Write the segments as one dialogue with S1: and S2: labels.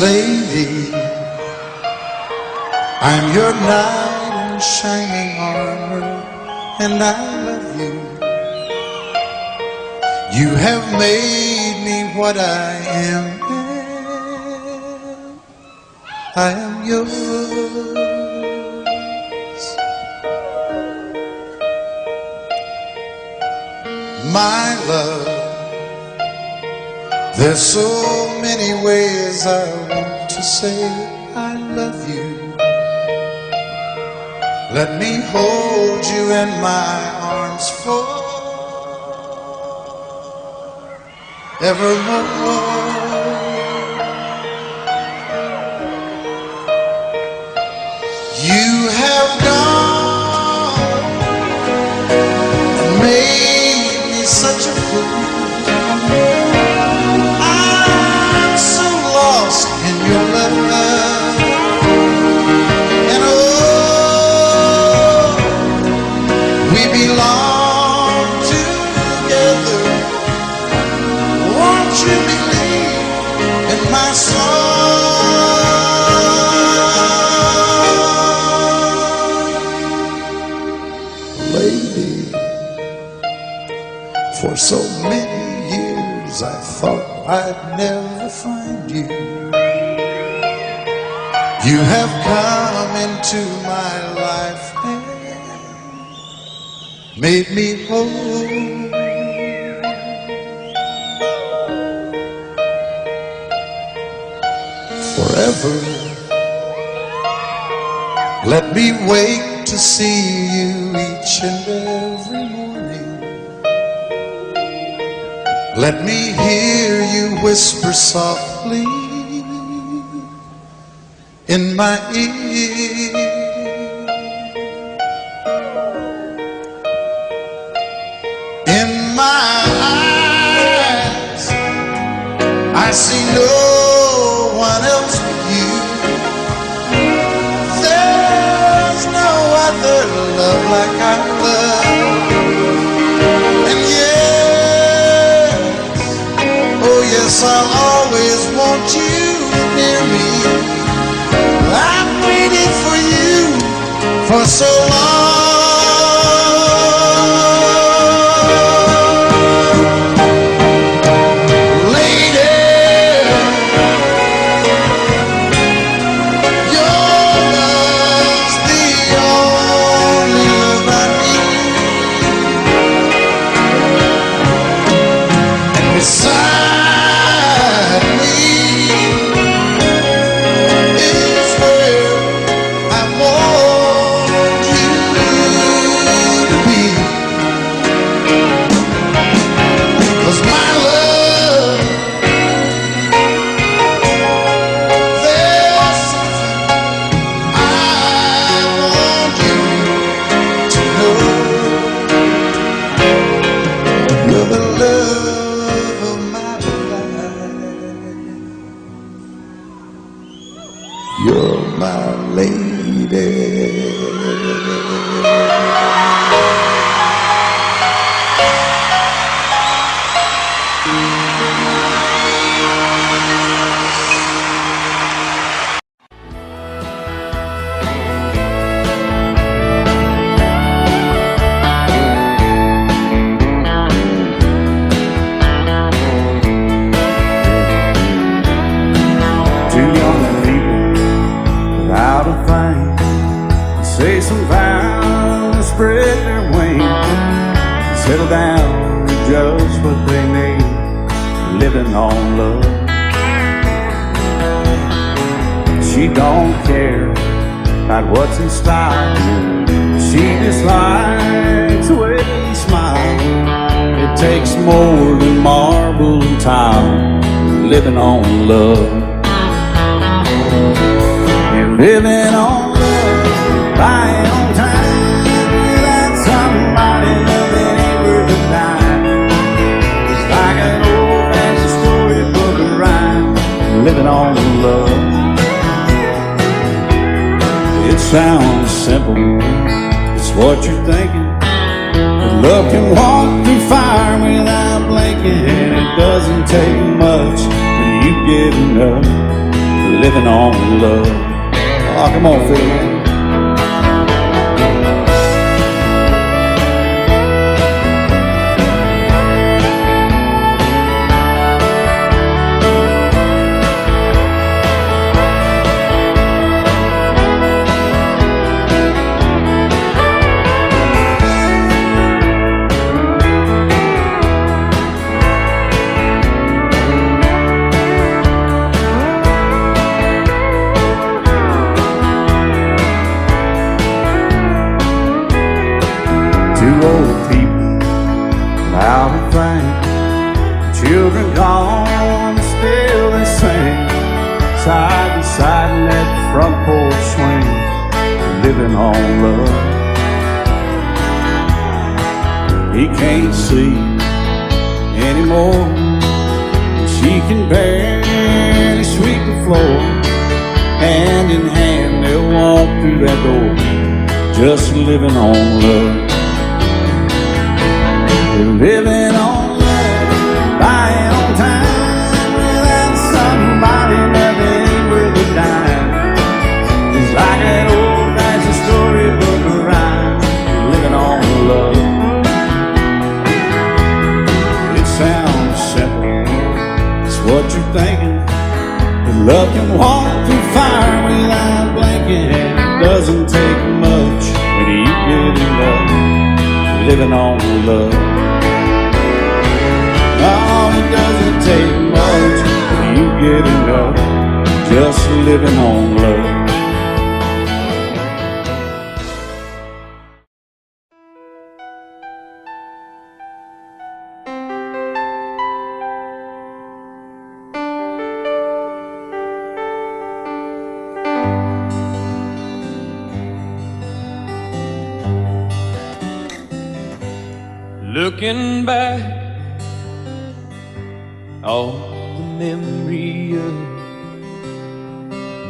S1: Lady, I'm your knight in shining armor, and I love you. You have made me what I am. I am yours. My love, there's so many ways I want to say I love you. Let me hold you in my arms forevermore. You have gone and made me such a fool. I'm so lost in your love, and oh, we belong together. Won't you believe in my song? Lady, for so many years I thought I'd never find you. You have come into my life and made me whole. Forever, let me wake to see you each and every morning. Let me hear you whisper softly in my ear. In my eyes, I see no one else but you. There's no other love like I love. And yes, oh yes, I'll always want you near me. I've waited for you for so long. You're my lady. Say some vows, spread their wings, settle down to just what they need, living on love. She don't care about what's in style, she just likes the way you smile. It takes more than marble and tile, living on love. You're living on buying on time without somebody loving ain't worth a dime. It's like an old-fashioned storybook of rhyme, living on love. It sounds simple, it's what you're thinking, but love can walk through fire without blinking, and it doesn't take much when you get enough, living on love. Oh, come on, Phil, man. Two old people out of frame, children gone, still they sing, side by side in that front porch swing, living on love. He can't see anymore, she can barely sweep the floor. Hand in hand they'll walk through that door, just living on love. Living on love, buying on time, without somebody that ain't worth a dime. It's like that old-fashioned storybook rhyme, living on love. It sounds simple, it's what you're thinking. But love can walk through fire without blinking, and it doesn't take much when you get in love, living on love. Oh, it doesn't take much when you get enough, just living on love.
S2: Looking back, all the memory of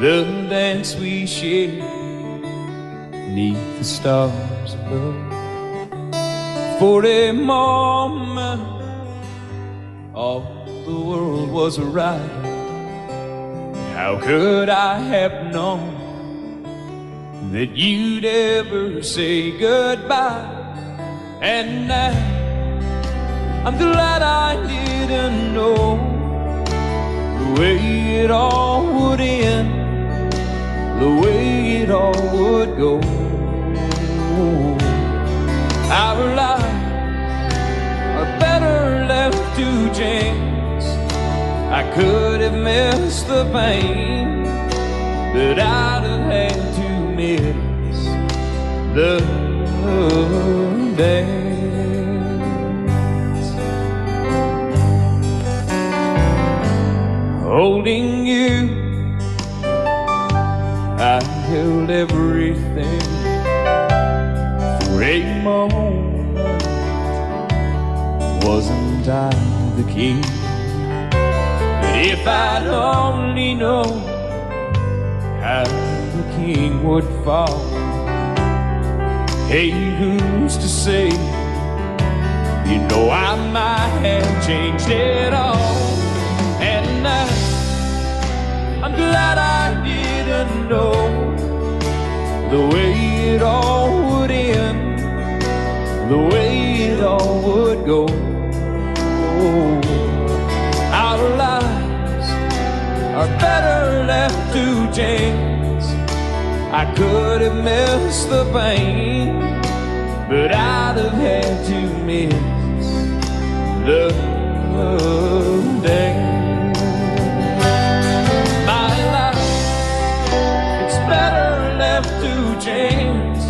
S2: the dance we shared neath the stars above. For a moment, all the world was right. How could I have known that you'd ever say goodbye? And now I'm glad I didn't know the way it all would end, the way it all would go. Our lives are better left to chance. I could have missed the pain, but I'd have had to miss the dance. Holding you, I held everything. For a moment, wasn't I the king? But if I'd only known how the king would fall, hey, who's to say? You know I might have changed it all. And now I'm glad I didn't know the way it all would end, the way it all would go. Our lives are better left to chance. I could have missed the pain, but I'd have had to miss the dance. My life, it's better left to chance.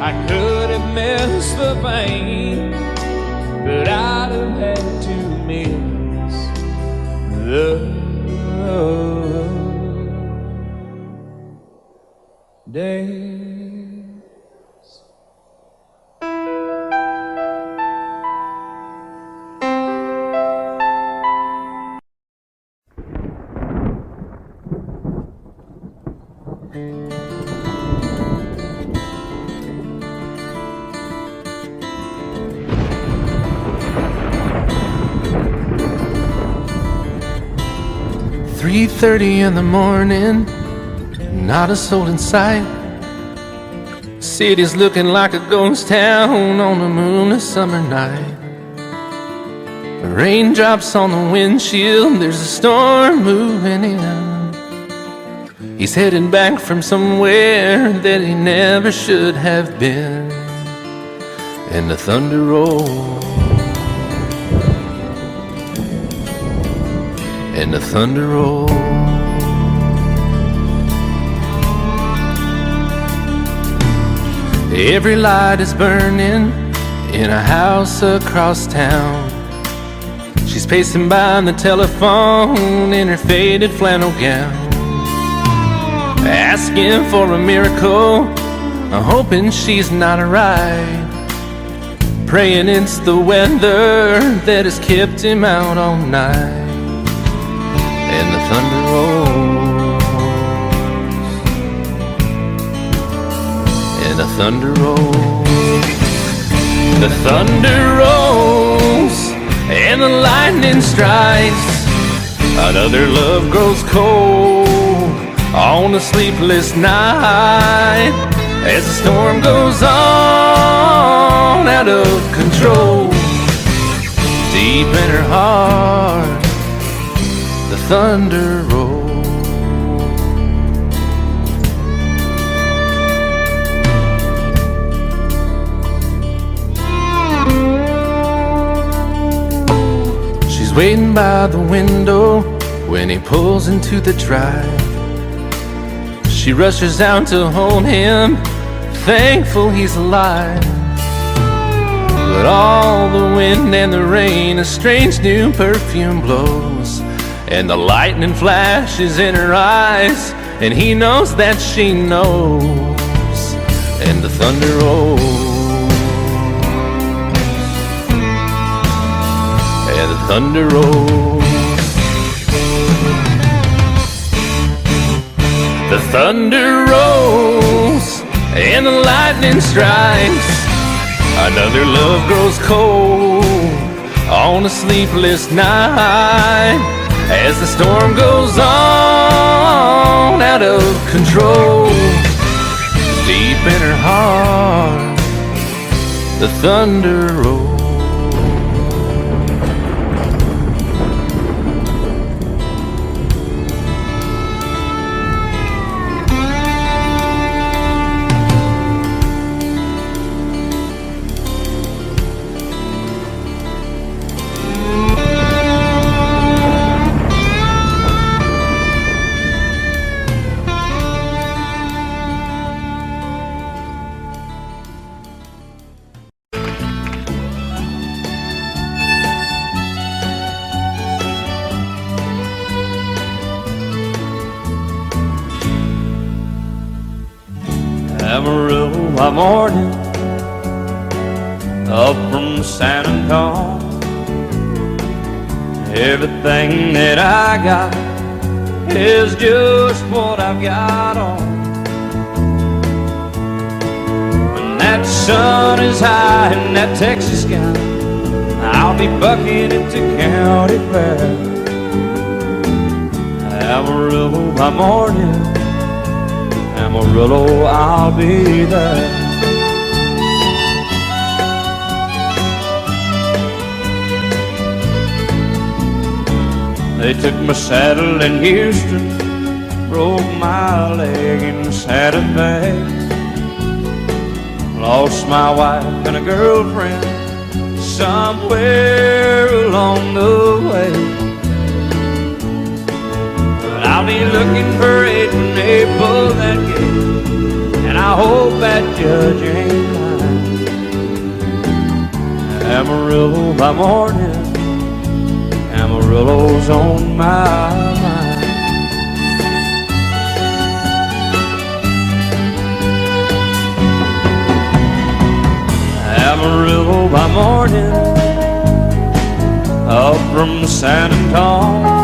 S2: I could have missed the pain, but I'd have had to miss the dance.
S3: 3:30 in the morning, not a soul in sight. City's looking like a ghost town on a moonless summer night. Raindrops on the windshield, there's a storm moving in. He's heading back from somewhere that he never should have been. And the thunder rolls, and the thunder rolls. Every light is burning in a house across town. She's pacing by the telephone in her faded flannel gown, asking for a miracle, hoping she's not right, praying it's the weather that has kept him out all night. And the thunder rolls, and the thunder rolls. The thunder rolls, and the lightning strikes. Another love grows cold on a sleepless night, as the storm goes on out of control. Deep in her heart, the thunder rolls. She's waiting by the window when he pulls into the drive. She rushes out to hold him, thankful he's alive. But all the wind and the rain, a strange new perfume blows, and the lightning flashes in her eyes, and he knows that she knows. And the thunder rolls, and the thunder rolls. The thunder rolls, and the lightning strikes. Another love grows cold on a sleepless night, as the storm goes on out of control. Deep in her heart, the thunder rolls.
S2: Amarillo by morning, up from San Antonio. Everything that I got is just what I've got on. When that sun is high in that Texas sky, I'll be bucking it to county fair. Amarillo by morning, Amarillo, I'll be there. They took my saddle in Houston, broke my leg in Santa Fe. Lost my wife and a girlfriend somewhere along the way. I'll be looking for it when they pull that gate, and I hope that judge ain't lying. Amarillo by morning, Amarillo's on my mind. Amarillo by morning, up from San Antonio.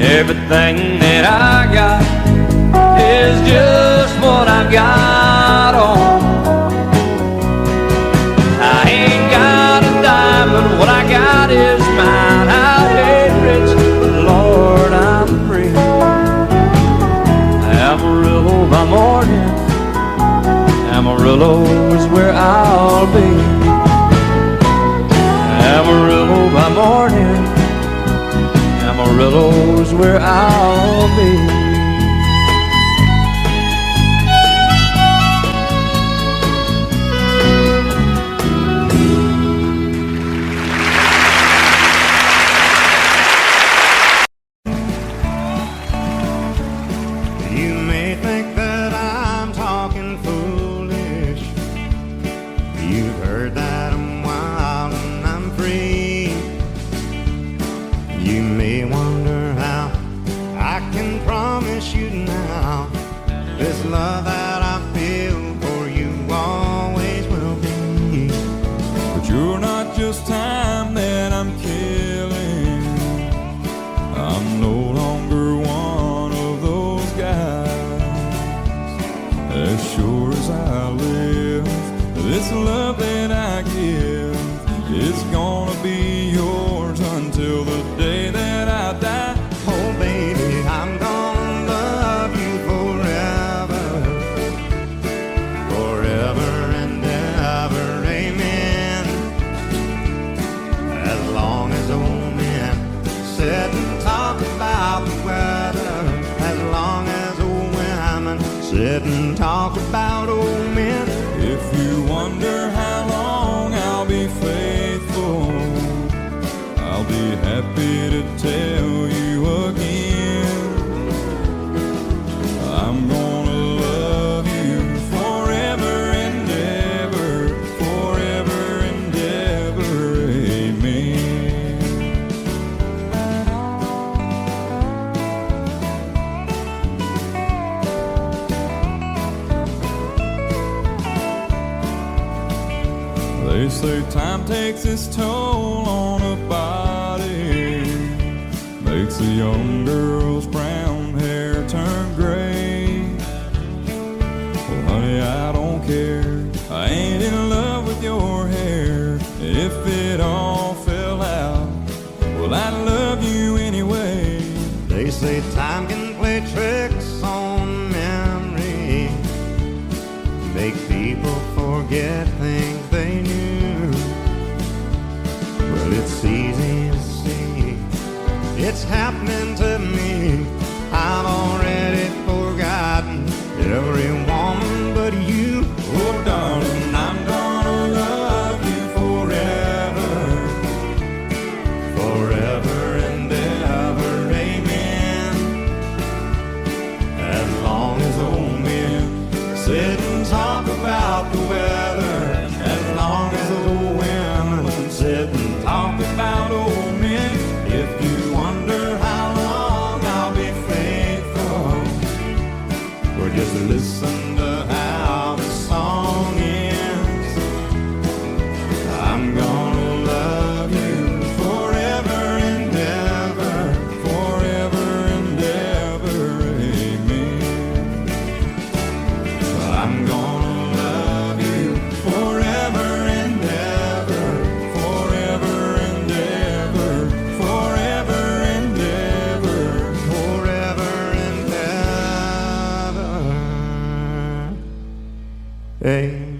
S2: Everything that I got is just what I've got on. I ain't got a dime, but what I got is mine. I ain't rich, but Lord, Amarillo is where I'll be. Amarillo by morning, Amarillo is where I'll be.
S1: You may think that I'm talking foolish. You've heard that I'm wild and I'm free. You may wonder how I can promise you now this love that I feel for you always will be.
S4: But you're not just time that I'm killing. I'm no longer one of those guys. As sure as I live, this love that I give is gonna be yours until the day that I die.
S1: Oh baby, I'm gonna love you forever, forever and ever, amen. As long as old men sit and talk about the weather, as long as old women sit and talk about old men.
S4: If you wonder how long I'll be faithful, I'll be happy to tell you again. I'm gonna love you forever and ever, forever and ever, amen. They say time takes its toll on a body, makes a young girl's brown hair turn gray. Well, honey, I don't care. I ain't in love with your hair. If it all fell out, well, I'd love you anyway.
S1: They say time can play tricks on memory, make people forget things they knew. Well, it's easy to see, it's happening to me. I've already forgotten every woman but you.
S4: Oh, darling, I'm gonna love you forever,
S1: Forever and ever, amen. As long as old men sit and talk about the weather, as long as old women sit and talk about old men. If you wonder how long I'll be faithful, or just listen to how the song ends. I'm gonna love you forever and ever,
S4: forever and ever, amen.
S1: I'm gonna love you forever and ever,
S4: Forever and ever, forever and ever.
S1: forever and ever. Amen.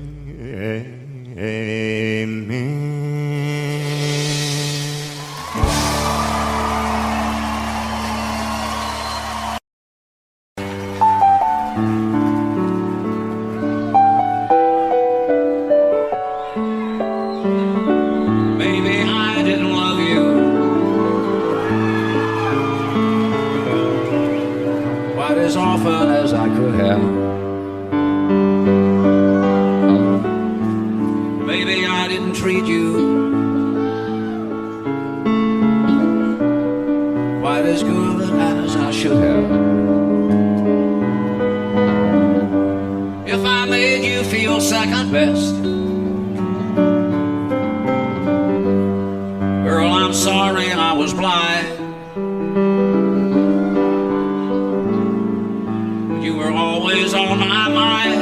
S5: Maybe I didn't love you quite as often as I could have. Maybe I didn't treat you quite as good as I should have. If I made you feel second best, girl, I'm sorry I was blind. You were always on my mind.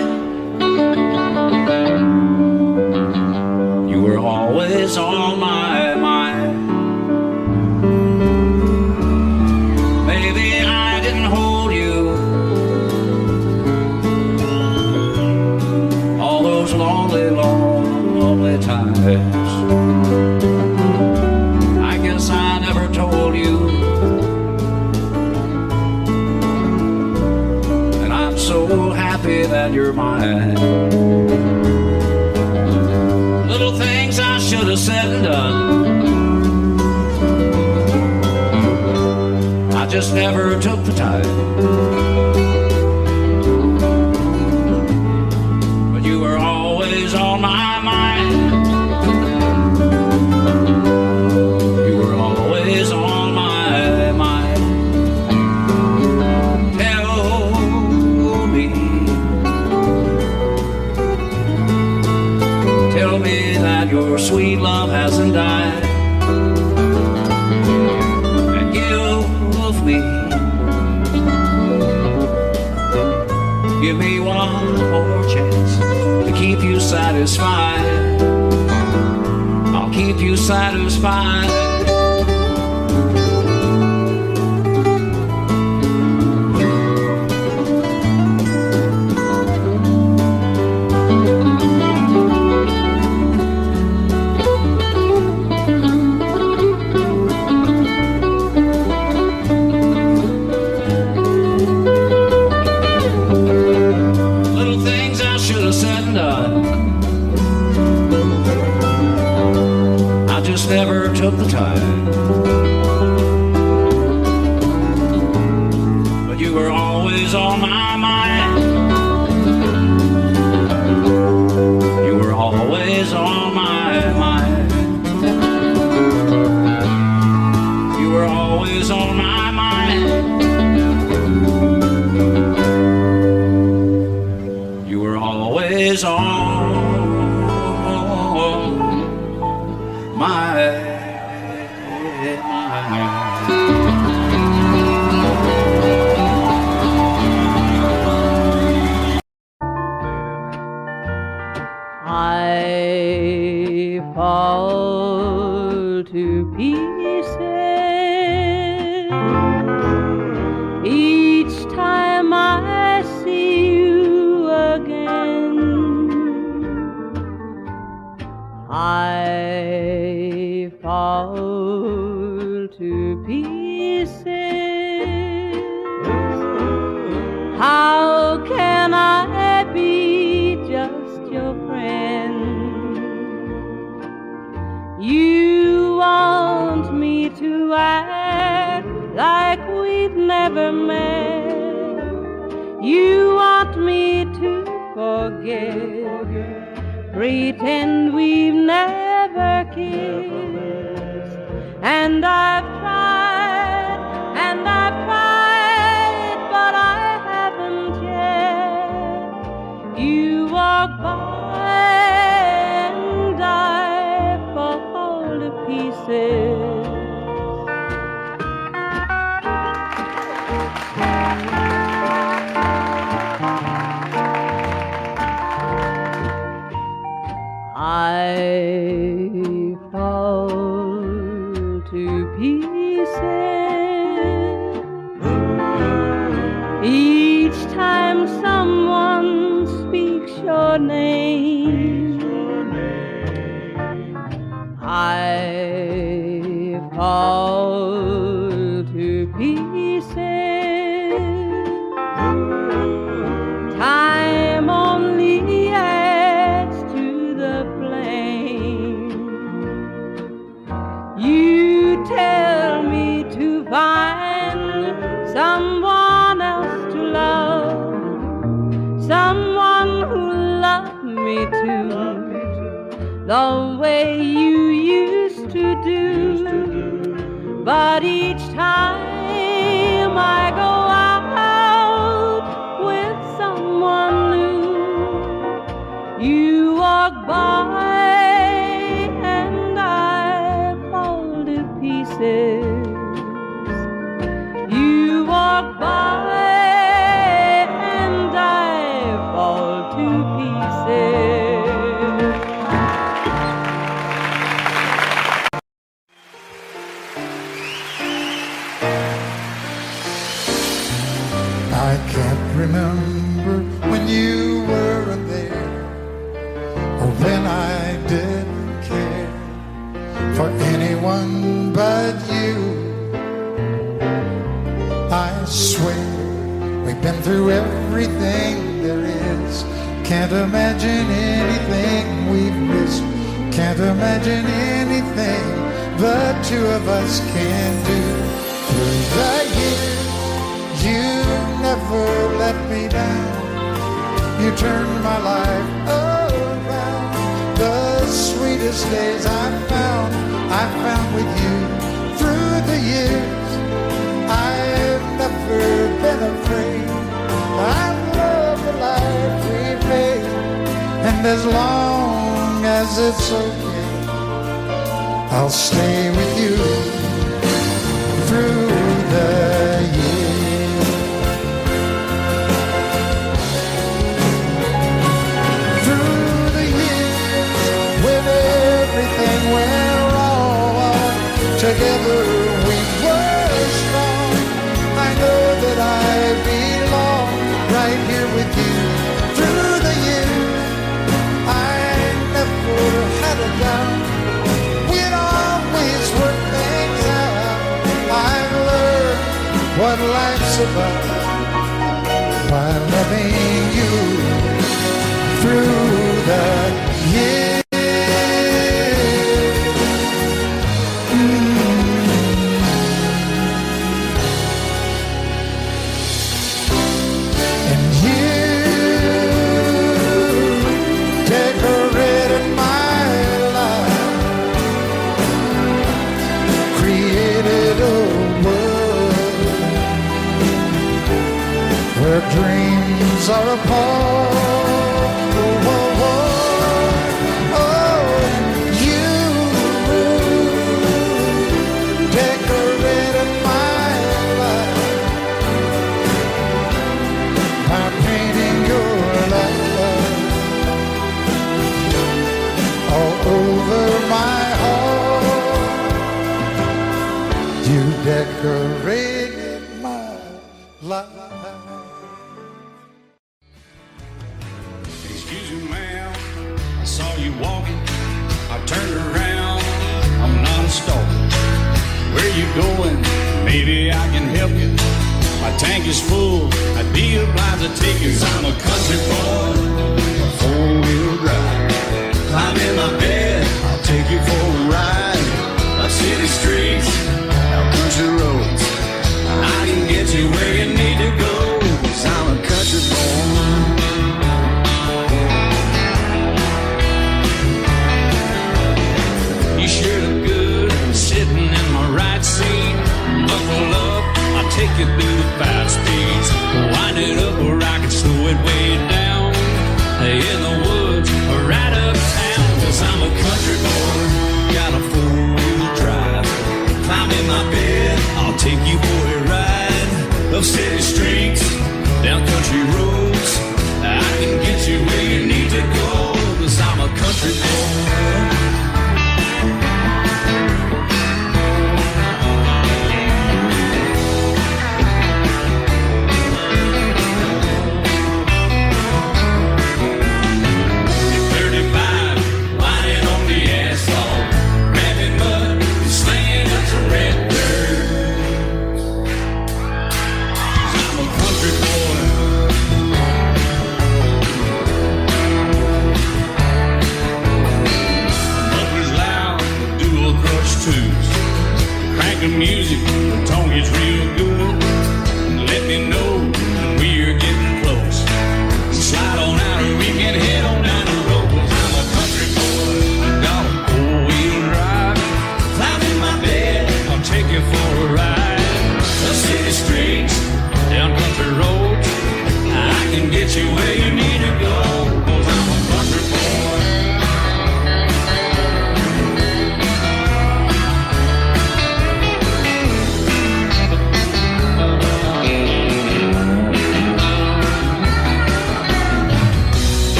S5: You were always on my mind. Maybe I didn't hold you, although you're mine. Little things I should have said and done, I just never took the time. But you were always on my mind. You were always on my mind. Tell me that your sweet love hasn't died, and give me one more chance to keep you satisfied. I'll keep you satisfied. Never took the time, but you were always on my mind. You were always on my mind. You were always on my mind. You were always on
S6: I fall to pieces each time I see you again. I fall to pieces. How can I be just your friend? You want me to act like we've never met. You want me to forget, pretend we've never kissed. And I've tried, but I haven't yet. You walk by and I fall to pieces. I fall to pieces each time someone speaks your name. I fall to pieces. Time only adds to the flame. You tell me to find someone else to love, someone who loved me too, the way you used to do. But each time I go out with someone new, you walk by and I fall to pieces. You walk by and I fall to pieces.
S7: I can't remember when you weren't there, or when I didn't care for anyone but you. I swear we've been through everything there is, Can't imagine anything we've missed. Can't imagine anything the two of us can do. Through the years, you never let me down. You turned my life around. The sweetest days I found with you. Through the years, I've never been afraid. I love the life we've made, and as long as it's okay, I'll stay with you through the years. Through the years, when everything went wrong, together we were strong. I know that I belong right here with you. Through the years, I never had a doubt. We'd always work things out. I've learned what life's about by loving you through the years. Dreams are apart. Oh, oh, oh. Oh, you decorated my life by painting your love all over my heart. You decorated my life.
S1: Excuse me, ma'am, I saw you walking. I turned around, I'm not a stalker. Where you going? Maybe I can help you. My tank is full, I'd be obliged to take you. 'Cause I'm a country boy, a four-wheel drive. Climb in my bed, I'll take you for a ride. Up city streets, out country roads. I can get you where you need to go. 'Cause I'm a country boy. You sure look good sitting in my right seat. Buckle up, I'll take you through the 5 speeds. Wind it up where I can slow it way down. In the woods or right uptown. 'Cause I'm a country boy, got a 4-wheel drive. Climb in my bed, I'll take you for a ride. Up city streets, down country roads. I can get you where you need to go. 'Cause I'm a country boy. Crank the music, the tone gets real good. Let me know when we're getting close. Slide on out and we can head on down the road. 'Cause I'm a country boy, got a 4-wheel drive. Climb in my bed, I'll take you for a ride. The city streets, down country roads. I can get you where you need to go. 'Cause I'm a country boy.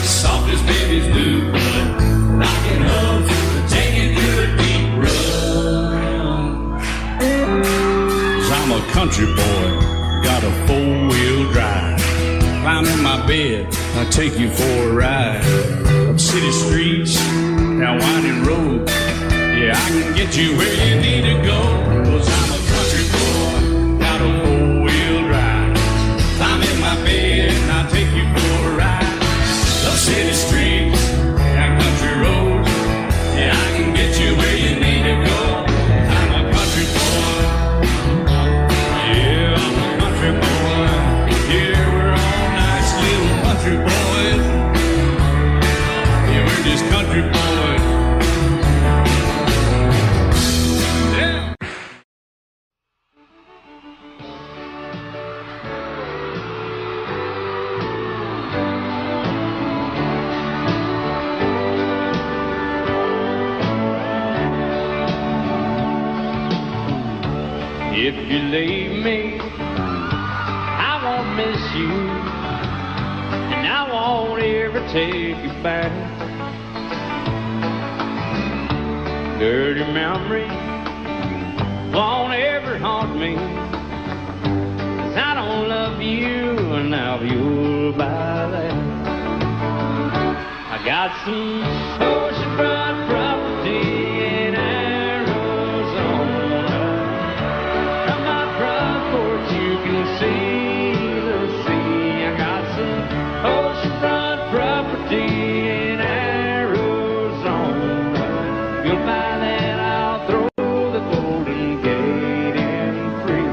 S1: Soft as baby's blue blood, knocking up to take you through a deep run. 'Cause I'm a country boy, got a 4-wheel drive. Climb in my bed, I'll take you for a ride. Up city streets, down winding roads. Yeah, I can get you where you need to go. 'Cause I'm a country boy, got a 4-wheel drive. Climb in my bed, and I'll take you for a ride.
S2: If you leave me, I won't miss you, and I won't ever take you back. Dirty memory won't ever haunt me, 'cause I don't love you, and now you'll buy that. I got some oceanfront property in Arizona. From my front porch you can see the sea. I got some oceanfront property in Arizona. You'll buy that, I'll throw the Golden Gate in free.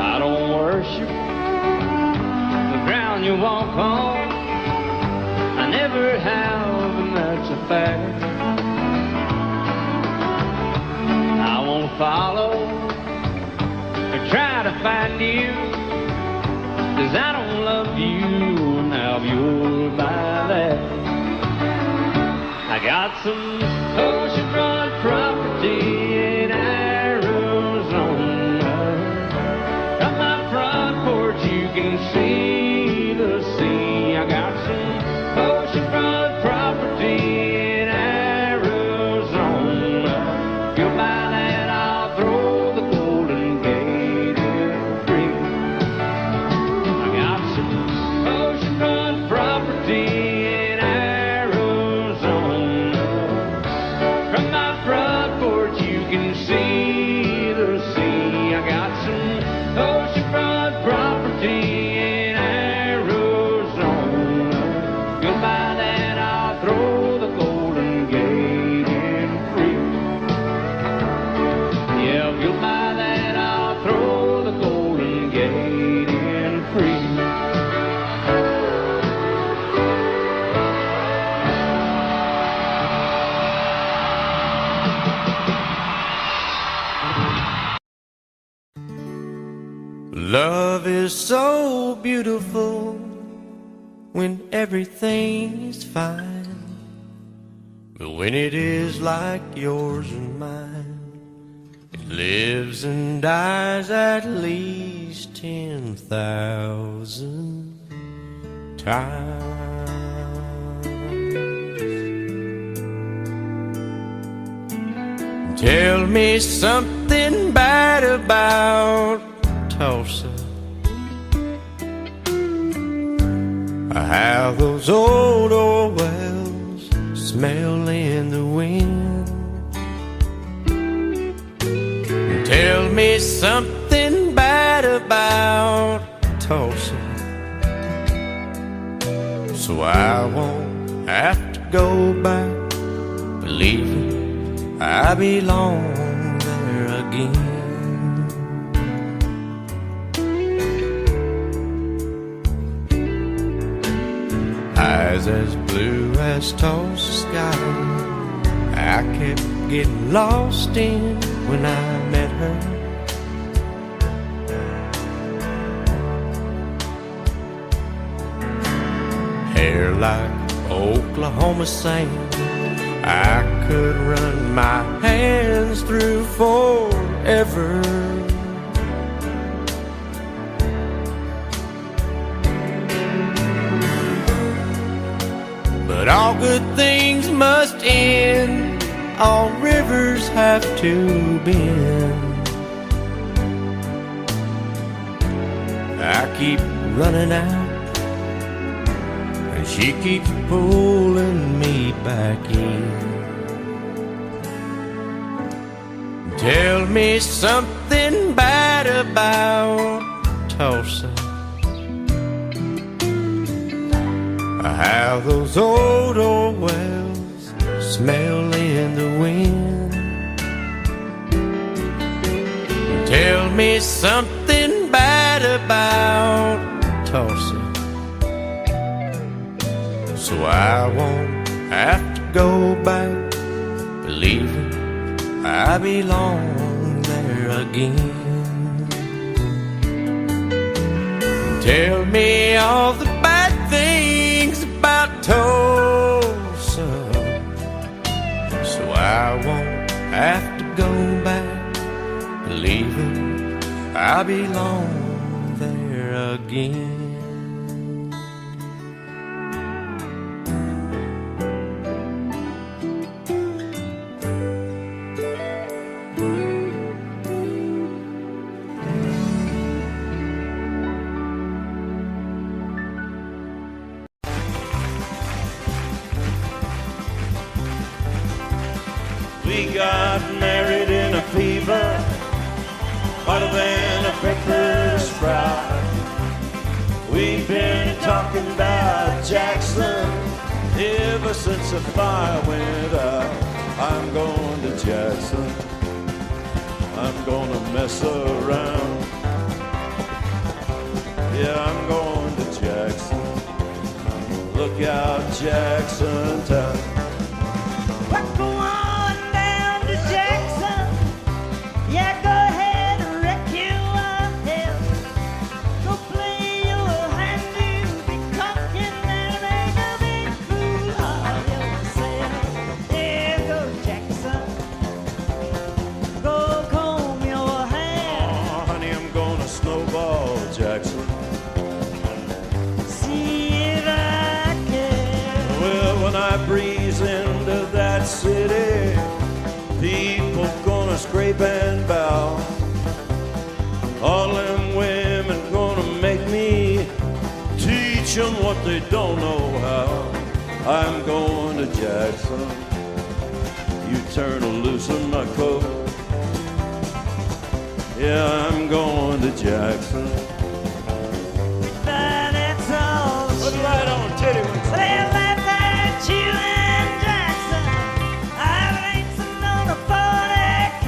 S2: I don't worship the ground you walk on. I never have, and that's a fact. I won't follow or try to find you, 'cause I don't love you, and now you'll buy that. I got some oceanfront property in Arizona. From my front porch you can see the sea. I got some oceanfront property in Arizona. You'll buy that, I'll throw the Golden Gate in free. I got some oceanfront property in Arizona. From my front porch you can see the sea. I got some oceanfront property in Arizona. You'll buy that, I'll throw the Golden Gate in free. Yeah, you'll buy that, I'll throw the Golden Gate in free.
S8: Love is so beautiful when everything is fine, but when it is like yours and mine, it lives and dies at least 10,000 times. Tell me something bad about Tulsa, how those old wells smell in the wind. Tell me something bad about Tulsa, so I won't have to go back believing I belong there again. Eyes as blue as Tulsa sky, I kept getting lost in when I met her. Hair like Oklahoma sand, I could run my hands through forever. But all good things must end, all rivers have to bend. I keep running out, and she keeps pulling me back in. Tell me something bad about Tulsa, how those old wells smell in the wind. Tell me something bad about Tulsa. So I won't have to go back, believing I belong there again. Tell me all the bad things about Tulsa, so I won't have to go back, believing I belong there again.
S2: We got married in a fever, hotter than a pepper sprout. We've been talking about Jackson ever since the fire went out. I'm going to Jackson, I'm gonna mess around. Yeah, I'm going to Jackson, look out Jackson town.
S6: We're going down to Jackson. Yeah, go ahead and wreck your head. Go play your hand, you be talking and make a big fool of yourself. Yeah, go Jackson. Go comb your hair.
S2: Oh, honey, I'm gonna snowball Jackson.
S6: See if I can.
S2: Well, when I breeze into that city, people gonna scrape and bow. All them women gonna make me teach them what they don't know how. I'm going to Jackson, you turn loose in my coat. Yeah, I'm going to Jackson.
S6: But that's all.
S2: Put the light on, titty wings.
S6: Well, that's that you and Jackson. I ain't sitting on a 40K.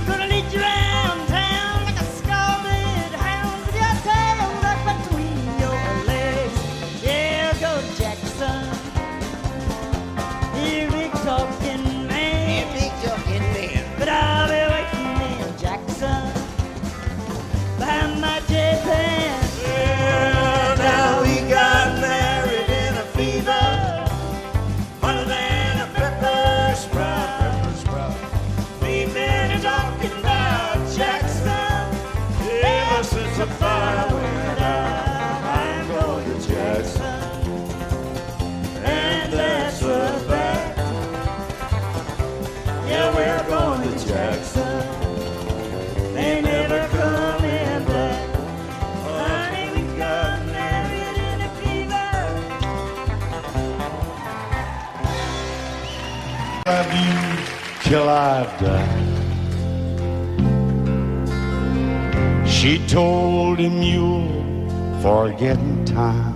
S6: Gonna lead you around town like a scalded hound with your tail tucked between your legs. Yeah, go Jackson. You big talking man. But I'll be waiting in Jackson behind my J-Pan.
S2: Well, now we got married in a fever, hotter than a pepper sprout. We've been talking about Jackson ever since the fire went out. I'm going to Jackson, and that's a fact. Yeah, we're going to Jackson. They never coming back. Honey, we got married in a fever.
S1: Love you till I've died. She told him you'll forget in time.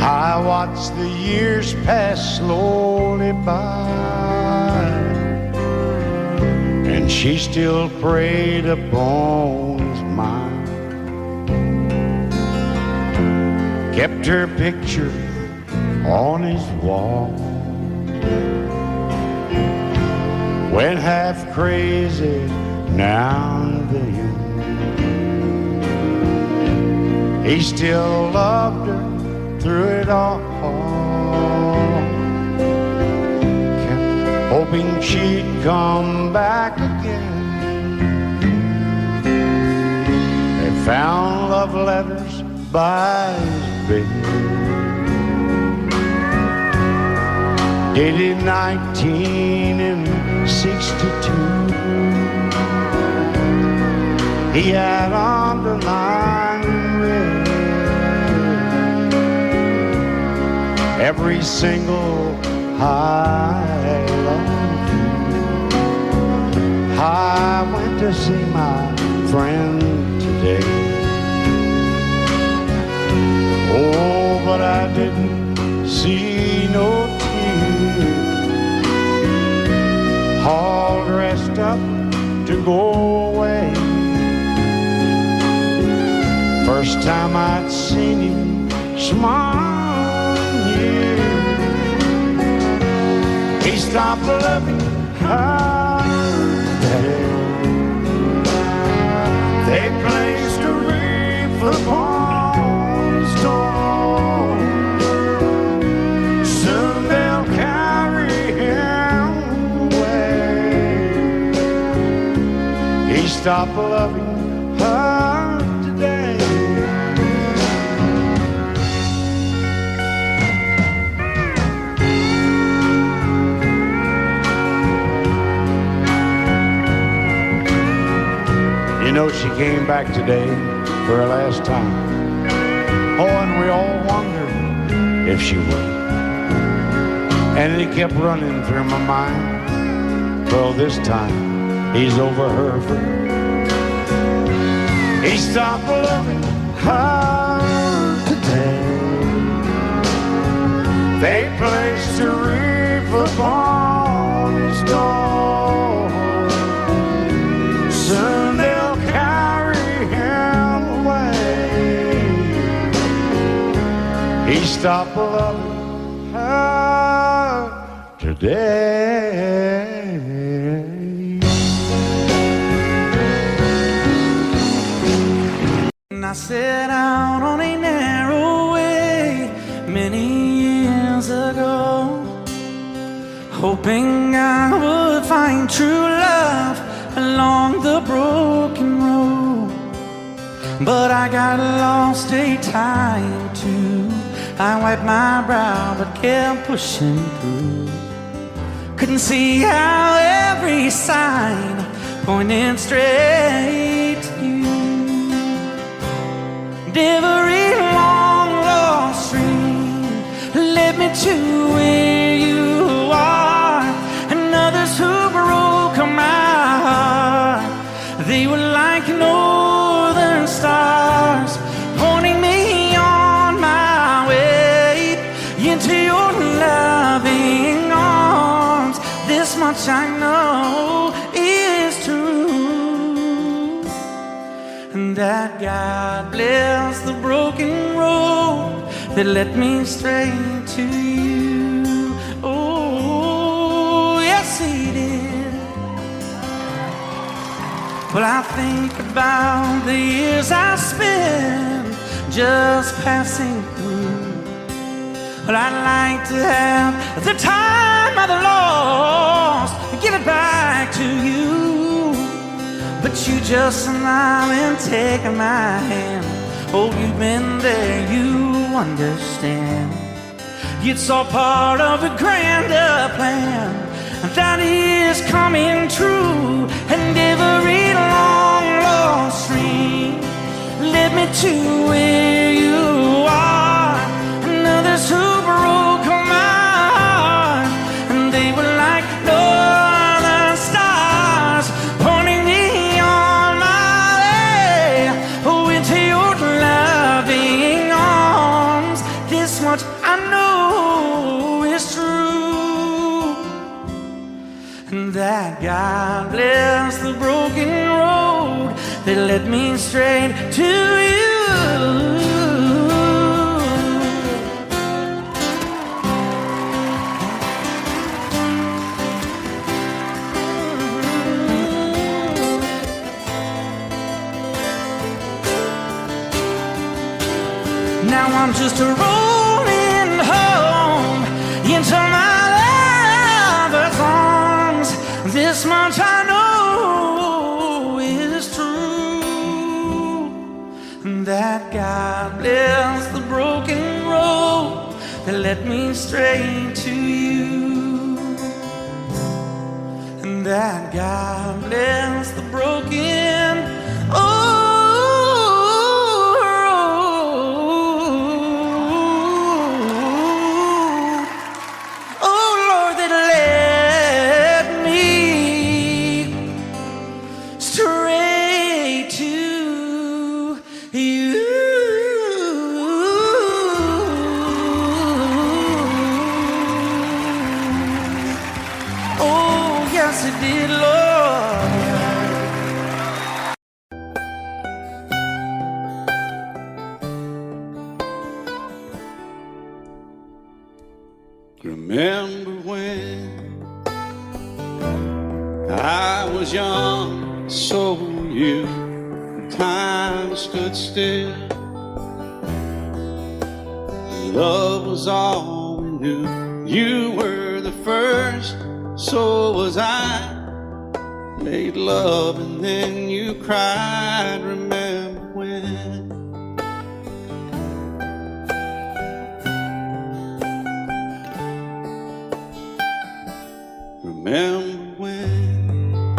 S1: I watched the years pass slowly by, and she still preyed upon his mind. Kept her picture on his wall. Went half crazy now and then. He still loved her through it all. Kept hoping she'd come back again. They found love letters by his bed, dated 1962. He had underlined in red every single I love you. I went to see my friend today. Oh, but I didn't see no tears. All dressed up to go away.
S7: First time I'd seen him smile, yeah. He stopped loving her day. They placed a wreath upon his door. Soon they'll carry him away. He stopped loving her today. You know, she came back today for her last time. Oh, and we all wondered if she would. And it kept running through my mind. Well, this time he's over her for good. He stopped loving her today. They placed a wreath upon his door. Soon they'll carry him away. He stopped loving her today.
S9: I set out on a narrow way many years ago, hoping I would find true love along the broken road. But I got lost a time or two. I wiped my brow but kept pushing through. Couldn't see how every sign pointed straight to you. Every long lost stream led me to where you are, and others who broke my heart, they were like northern stars, pointing me on my way into your loving arms. This much I know is true, and that God bless the broken road that led me straight to you. Oh, yes, He did. Well, I think about the years I spent just passing through. Well, I'd like to have the time I've lost, give it back to you. But you just smile and take my hand. Oh, you've been there, you understand. It's all part of a grander plan that is coming true. And every long lost stream led me to where you are, and others who broke my heart, and they were like northern stars, pointing me on my way into your loving arms. This much I know is true, and that God bless the broken road that led me straight to you. Now I'm just rolling home into my lover's arms. This much I know is true, and that God bless the broken road that led me straight to you, and that God bless the broken road. Yes, it did, Lord.
S1: Remember when I was young, so were you. Time stood still. Love was all we knew. You were the first, so was I. Made love and then you cried. Remember when? Remember when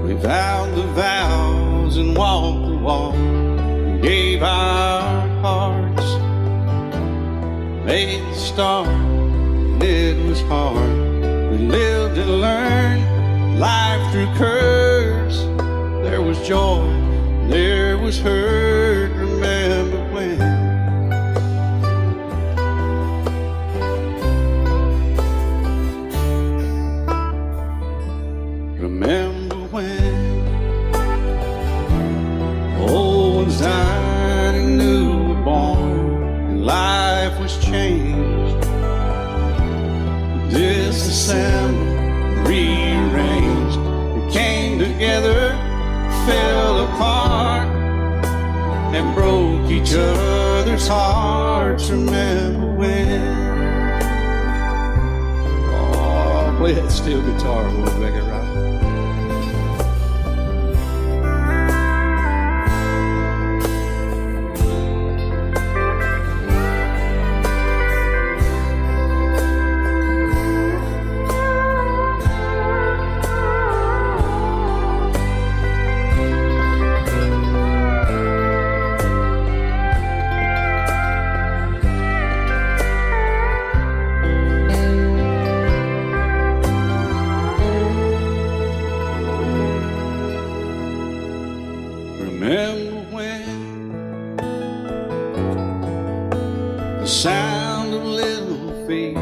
S1: we vowed the vows and walked the walk, gave our hearts, made the start, and it was hard. We lived and learned life through curves. There was joy, there was hurt. Remember when? Remember when old ones died and new were born, and life was changed, disassembled, rearranged. We came together, fell apart, and broke each other's hearts. Remember when? Oh, play that steel guitar, we'll make it right. Remember when the sound of little feet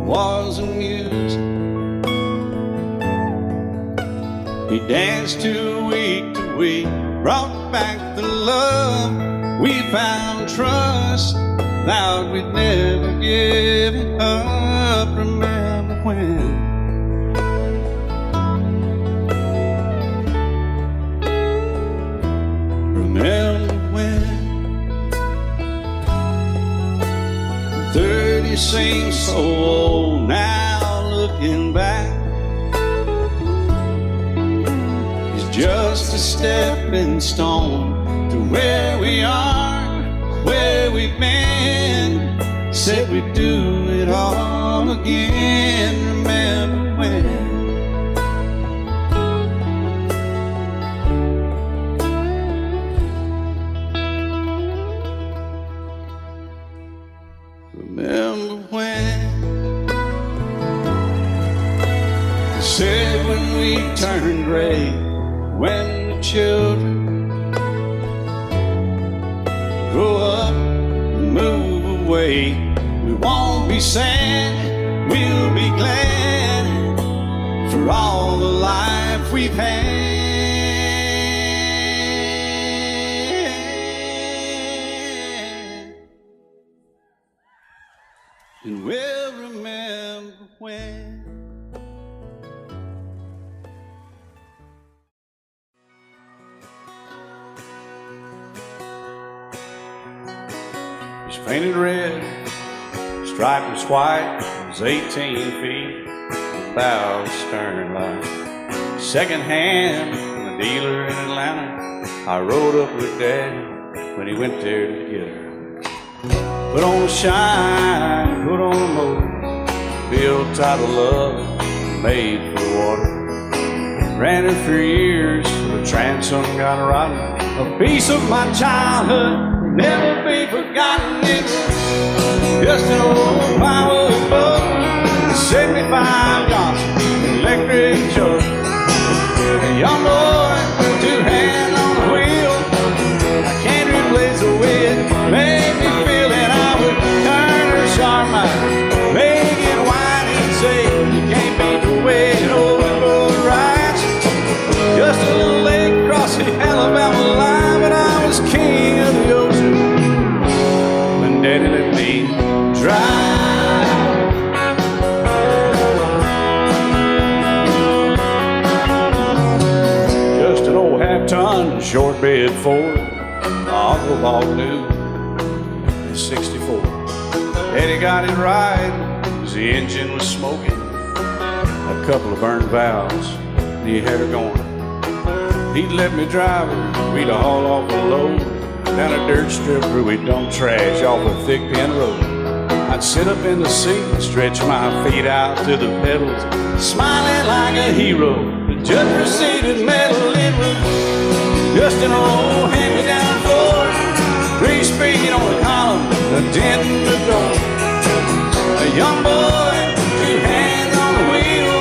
S1: was a music? He danced to week, brought back the love. We found trust, vowed we'd never give it up. Remember when? Remember when 30 seems so old now, looking back. It's just a stepping stone to where we are, where we've been. Said we'd do it all again. Remember when? Remember when they said when we turn gray, when the children grow up and move away, we won't be sad, we'll be glad for all the life we've had. And we'll remember when. It was painted red, striped was white, it was 18 feet, about stern line. Second hand from a dealer in Atlanta. I rode up with Daddy when he went there to get her. Put on a shine, put on a motor, built out of love, made for the water. Ran her for years, the transom got rotten. A piece of my childhood, never be forgotten. It's just an old power boat, 75 Johnson, electric choke. A young boy, two hands on the wheel. I can't replace the way it made me feel that I would turn her sharp mind, make it wide and say you can't beat the way an old boat rides. Just a little lake across the Alabama line, but I was king of the ocean when Daddy let me drive. ton shortbed Ford, Uncle bought new in '64. Daddy got it right, 'cause the engine was smoking, a couple of burned valves, and he had her going. He'd let me drive her, we'd haul off a load down a dirt strip where we'd dump trash off a thick pin road. I'd sit up in the seat and stretch my feet out to the pedals, smiling like a hero. The judge proceeded metal, it was just an old hand-me-down Ford, 3-speed on the column, a dent in the door. A young boy, 2 hands on the wheel,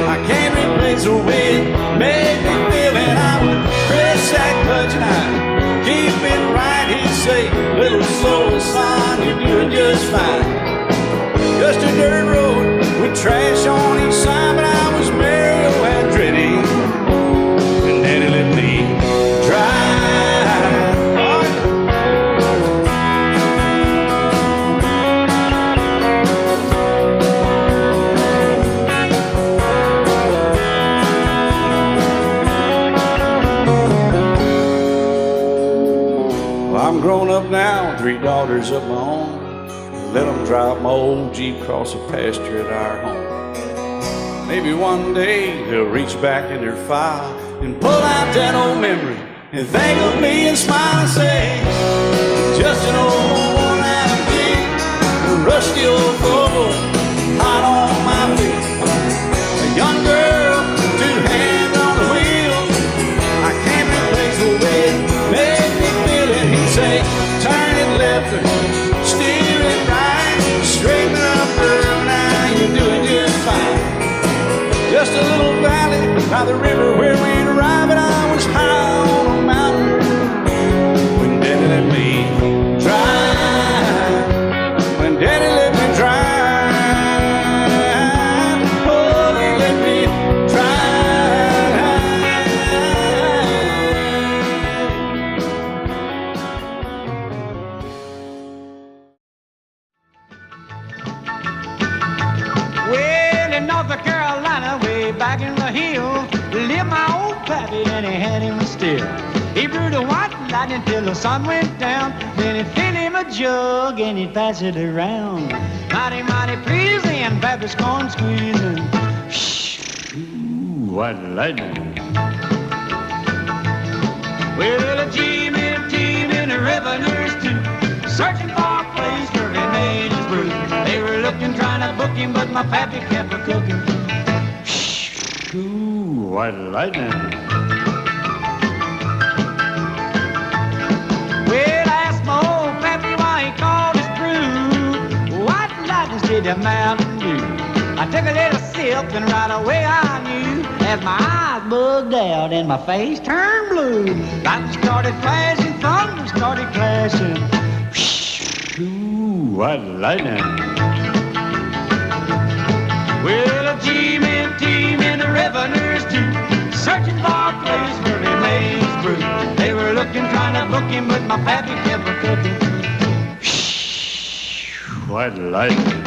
S1: I can't replace the way it made me feel. And I would press that clutch and I'd keep it right. He'd say, little slower, son, you're doing just fine. Just a dirt road with trash on each side, but I was merry and pretty, and Daddy let me drive. I'm grown up now, 3 daughters of my own. Let them drive my old Jeep across the pasture at our home. Maybe one day they'll reach back in their file and pull out that old memory and think of me and smile and say, just an old worn-out Jeep, a rusty old Volvo, hot on my feet. A young girl, 2 hands on the wheel, I can't replace the way it made me feel. And he'd say, turn it left or steer it right, straighten up, girl, now you're doing just fine. Just a little valley by the river where we'd arrive, and I was high on a mountain when Daddy let me drive. When Daddy let me drive, oh, he let me
S9: North Carolina, way back in the hills, lived my old pappy and he had him still. He brewed a white lightning till the sun went down, then he'd fill him a jug and he'd pass it around. Mighty, mighty pleasing, pappy's corn squeezing. Ooh, white lightning. Well, a team in the revenues too, searching for a place where he made his brew. They were looking, trying to book him, but my pappy kept a cooking. Ooh, white lightning. Well, I asked my old pappy why he called his brew white lightning instead of Mountain Dew. I took a little sip and right away I knew, as my eyes bugged out and my face turned blue. Lightning started flashing, thunder started clashing. Ooh, white lightning. Well, a team in the revenues too, searching for a place where he made his brew. They were looking, trying to book him, but my pappy kept a cooking. White lightning.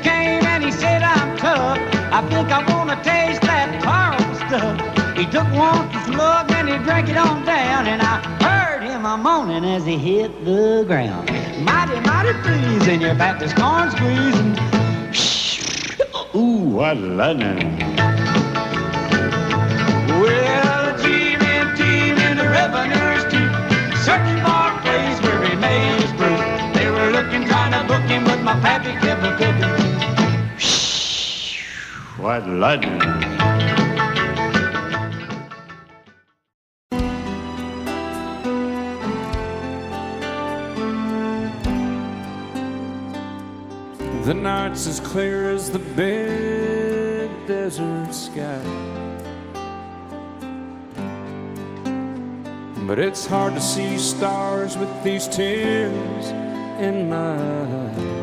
S9: Came and he said, I'm tough, I think I want to taste that horrible stuff. He took one slug and he drank it on down, and I heard him a moaning as he hit the ground. Mighty, mighty pleasing, your Baptist corn squeezing. Ooh, what lightning. Well, a team in the revenues too, searching for a place where he made his brew. They were looking, trying to book him, but my pappy kept a cooking. White lightning.
S2: The night's as clear as the big desert sky, but it's hard to see stars with these tears in my eyes.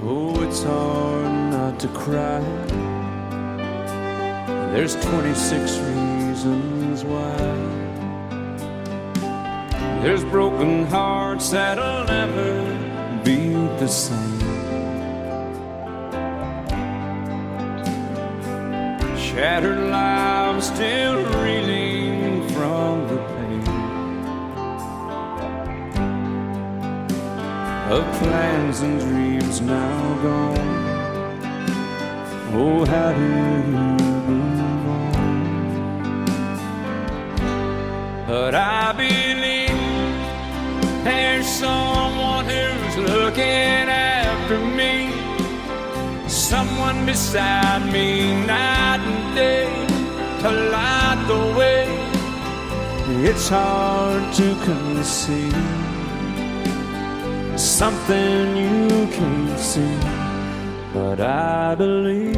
S2: Oh, it's hard not to cry. There's 26 reasons why. There's broken hearts that'll never be the same. Shattered lives still reeling from the pain of plans and dreams now gone. Oh, how do you move on? But I believe there's someone who's looking after me, someone beside me night and day to light the way. It's hard to conceive something you can't see, but I believe.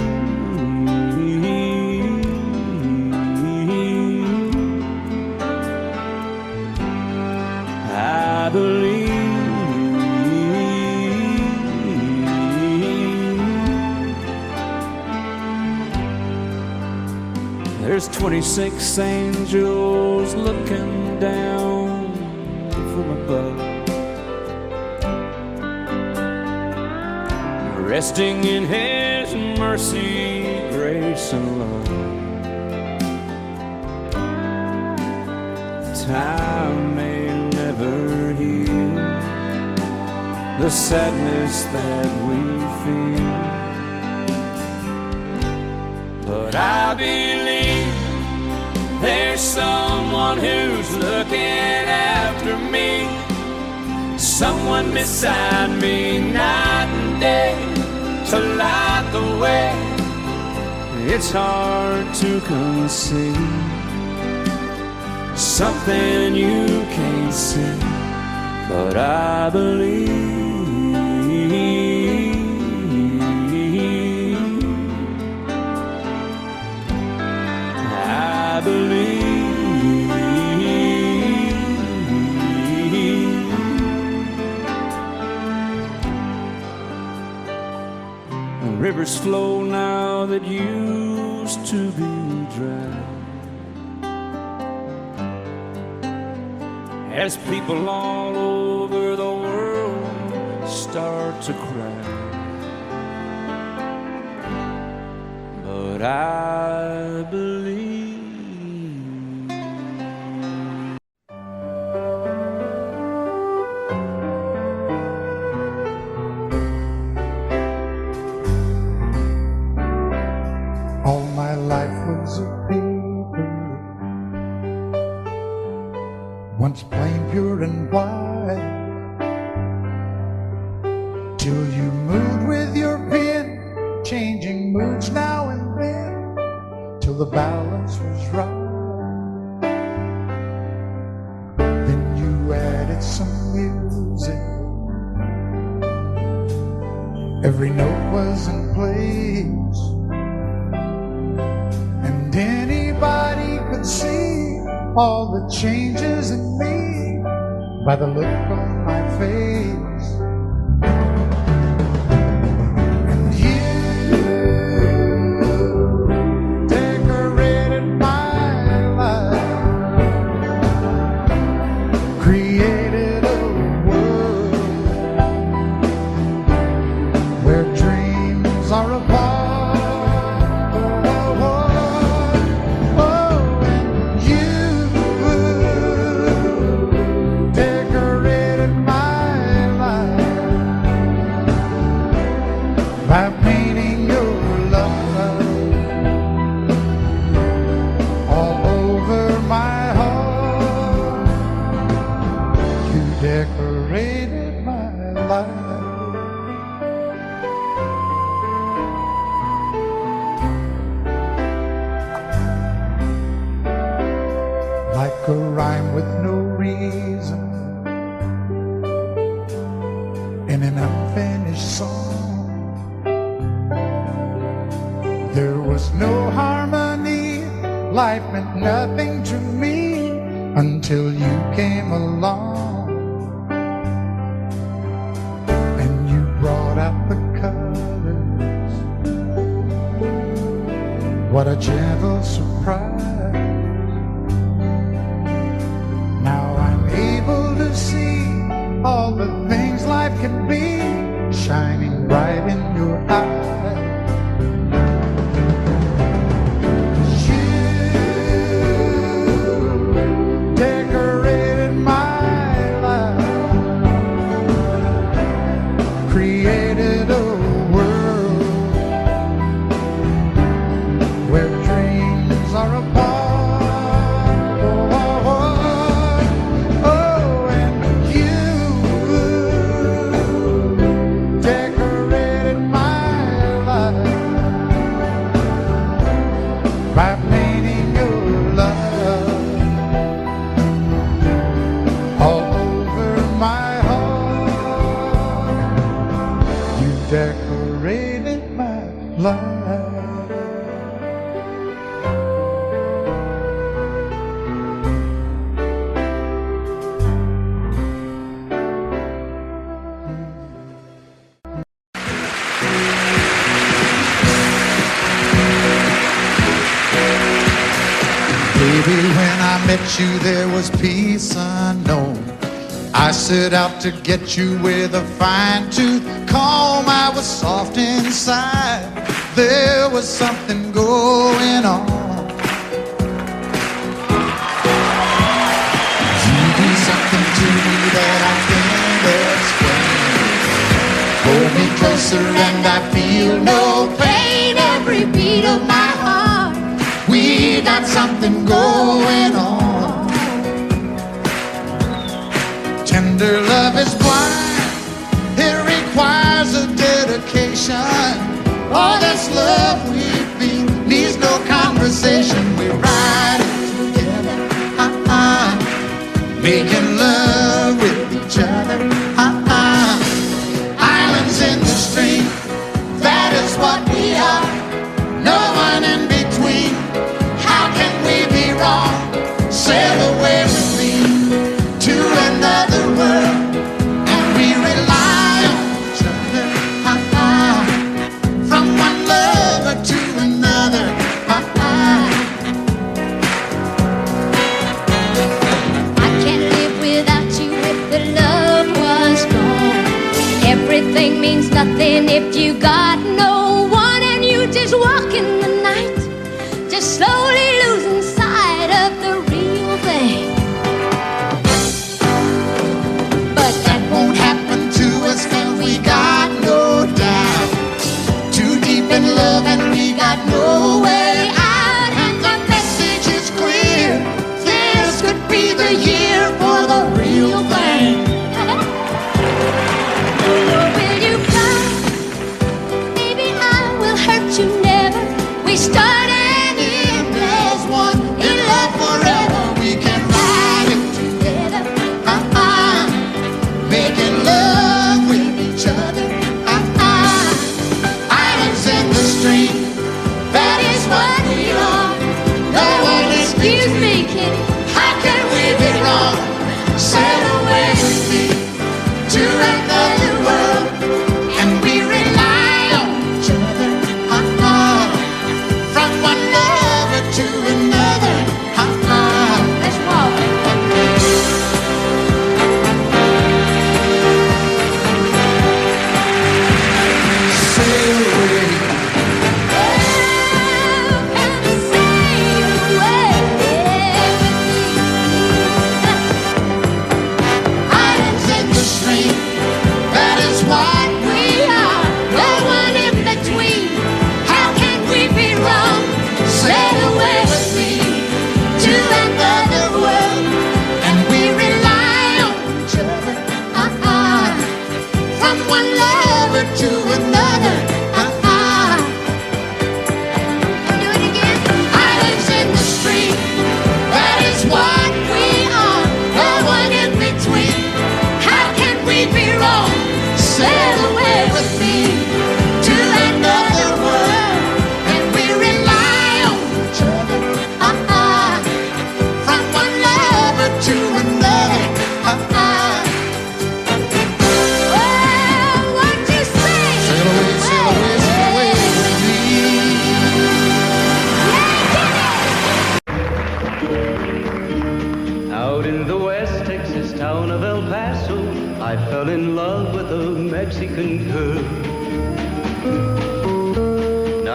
S2: I believe. There's 26 angels looking down from above, resting in His mercy, grace, and love. Time may never heal the sadness that we feel, but I believe there's someone who's looking after me, someone beside me night and day to light the way. It's hard to conceive something you can't see, but I believe. I believe. Rivers flow now that used to be dry, as people all over the world start to cry. But I believe.
S7: All my life was a paper, once plain, pure, and white, till you moved with your pen, changing moods now and then, till the balance was right. Then you added some music, every note was in place, and anybody could see all the changes in me by the look on my face. And you decorated my life, created a world where dreams are apart. By painting your love all over my heart, you decorated my life. Like a rhyme with no reason in an unfinished song, there was no harmony, life meant nothing to me until you came along, and you brought out the color what a gentle surprise. Now I'm able to see all the things life can be, shining bright in your eyes. Decorated my life. Baby, when I met you, there was peace unknown. I set out to get you with a fine-tooth comb. I was soft inside. There was something going on. You do something to me that I can't explain. Hold me closer and I feel no pain. Every beat of my heart, we got something going on. Tender love is blind, it requires a dedication. All this love we feel needs no conversation. We ride it together, making love with each other. Islands in the stream, that is what we are. No one in between. How can we be wrong? Sail away with me to another world, and we rely on each other, from one lover to another.
S10: I can't live without you if the love was gone. Everything means nothing if you got no one, and you just walk in the night, just slowly losing sight of the real thing.
S7: We got no doubt, too deep in love and we got no way out. And the message is clear, this could be the year for the real thing.
S10: Will you cry? Baby, I will hurt you never. We started in as one, in love forever.
S7: We can ride it together, making love with each other. Islands in the stream.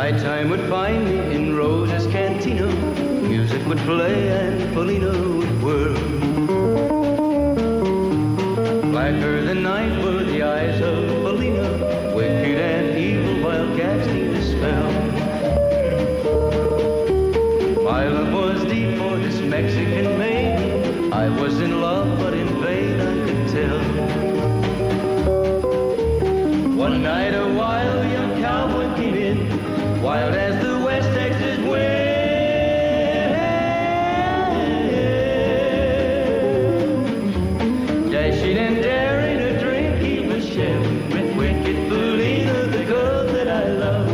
S11: Nighttime would find me in Rose's cantina. Music would play and Felina would whirl. Blacker than night were the eyes of Felina, wicked and evil while casting a spell. My love was deep for this Mexican maiden. I was in love, but in vain I could tell. One night a wild young cowboy came in, wild as the West Texas wind. Dashing and daring, a drink he was sharing with wicked Felina, the girl that I love.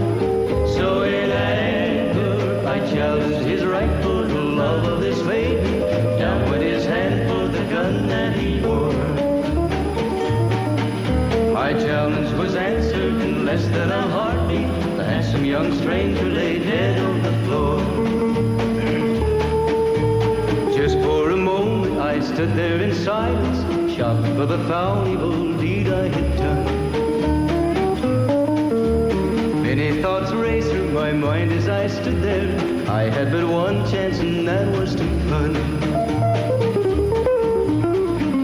S11: So in anger I challenged his right for the love of this maiden. Down went his hand for the gun that he wore. My challenge was answered in less than a heartbeat. The handsome young stranger lay dead on the floor. Just for a moment I stood there in silence, shocked for the foul evil deed I had done. Many thoughts raced through my mind as I stood there. I had but one chance and that was to run.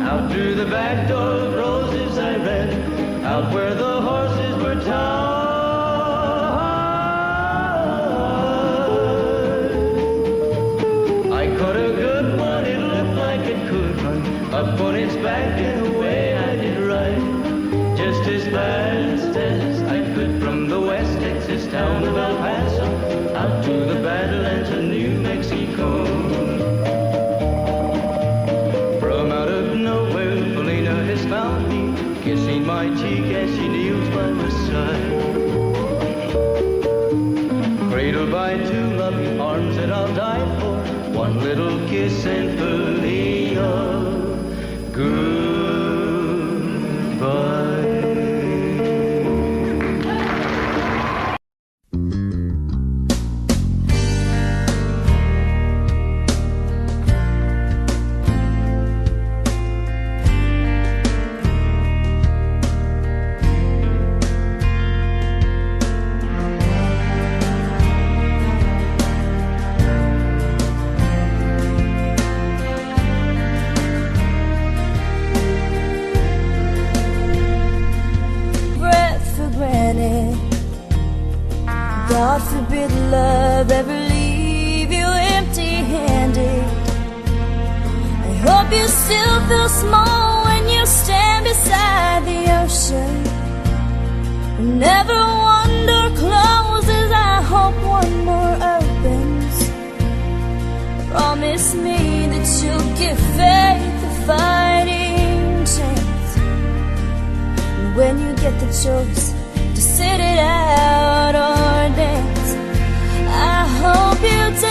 S11: Out through the back door of Roses I ran, out where the horses were tied. I caught a good one, it looked like it could run. Up on its back and away I did ride, just as fast as I could from the West Texas town of El Paso out to the Badlands of New Mexico. From out of nowhere, Felina has found me, kissing my cheek as she kneels by my side. Cradled by two loving arms that I'll die for, one little kiss and Felina, goodbye.
S6: God forbid love ever leave you empty-handed. I hope you still feel small when you stand beside the ocean. Never one door closes, I hope one more opens. Promise me that you'll give faith a fighting chance. And when you get the choice to sit it out or dance, I hope you dance.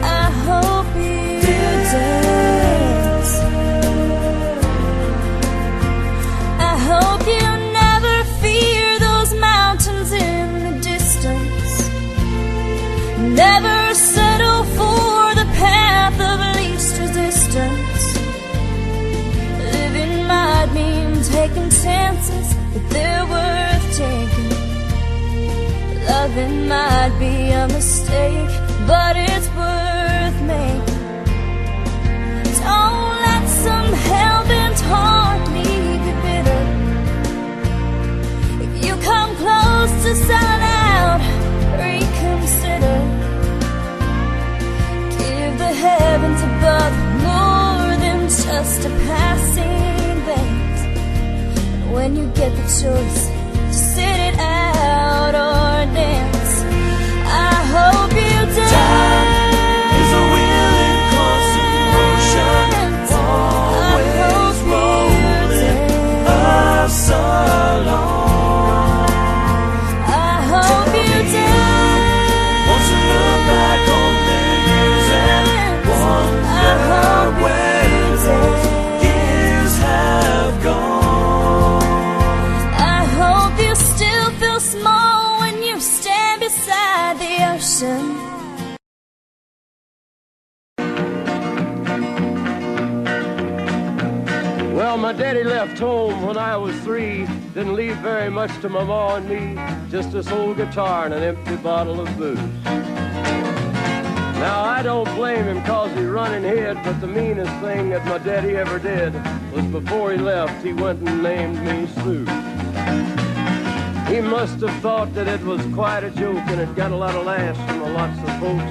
S6: I hope you dance. I hope you never fear those mountains in the distance. Never settle for the path of least resistance. Living might mean taking chances, but they're worth taking. Loving might be a mistake, but it's worth making. Don't let some hell-bent heart leave you bitter. If you come close to selling out, reconsider. Give the heavens above more than just a passing glance. And when you get the choice to sit it out or dance, I hope you dance.
S2: Time is a willing constant motion, always rolling us along.
S6: I hope you dance.
S2: Won't you look back on the years and wonder where those years have gone?
S6: I hope you still feel small when you stand
S12: home when I was 3. Didn't leave very much to my ma and me, just this old guitar and an empty bottle of booze. Now, I don't blame him 'cause he run and hid, but the meanest thing that my daddy ever did was before he left, he went and named me Sue. He must have thought that it was quite a joke, and it got a lot of laughs from lots of folks.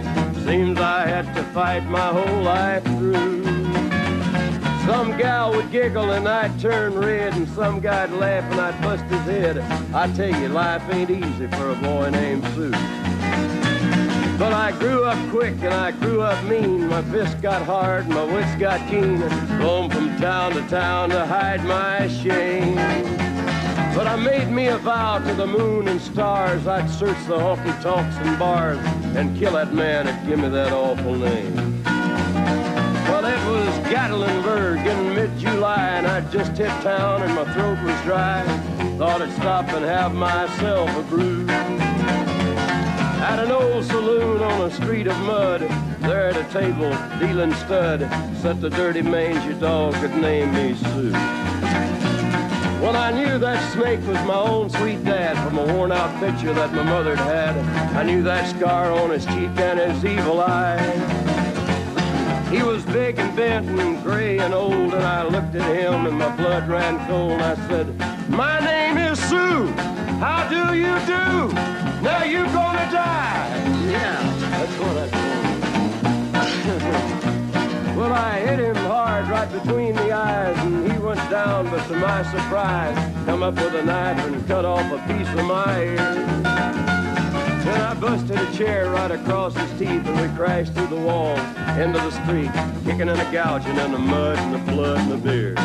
S12: Seems I had to fight my whole life through. Some gal would giggle and I'd turn red, and some guy'd laugh and I'd bust his head. I tell you, life ain't easy for a boy named Sue. But I grew up quick and I grew up mean. My fists got hard and my wits got keen. Roamed from town to hide my shame. But I made me a vow to the moon and stars, I'd search the honky-tonks and bars and kill that man that give me that awful name. Well, it was Gatlinburg in mid-July, and I'd just hit town and my throat was dry. Thought I'd stop and have myself a brew. At an old saloon on a street of mud, there at a table, dealing stud, sat the dirty mangy dog that named me Sue. Well, I knew that snake was my own sweet dad from a worn-out picture that my mother'd had. I knew that scar on his cheek and his evil eye. He was big and bent and gray and old, and I looked at him and my blood ran cold. I said, "My name is Sue. How do you do? Now you gonna die." Yeah, that's what I told him. Well, I hit him hard right between the eyes, and he went down, but to my surprise, come up with a knife and cut off a piece of my ear. Then I busted a chair right across his teeth, and we crashed through the wall into the street, kicking and a gouging in the mud and the blood and the beer.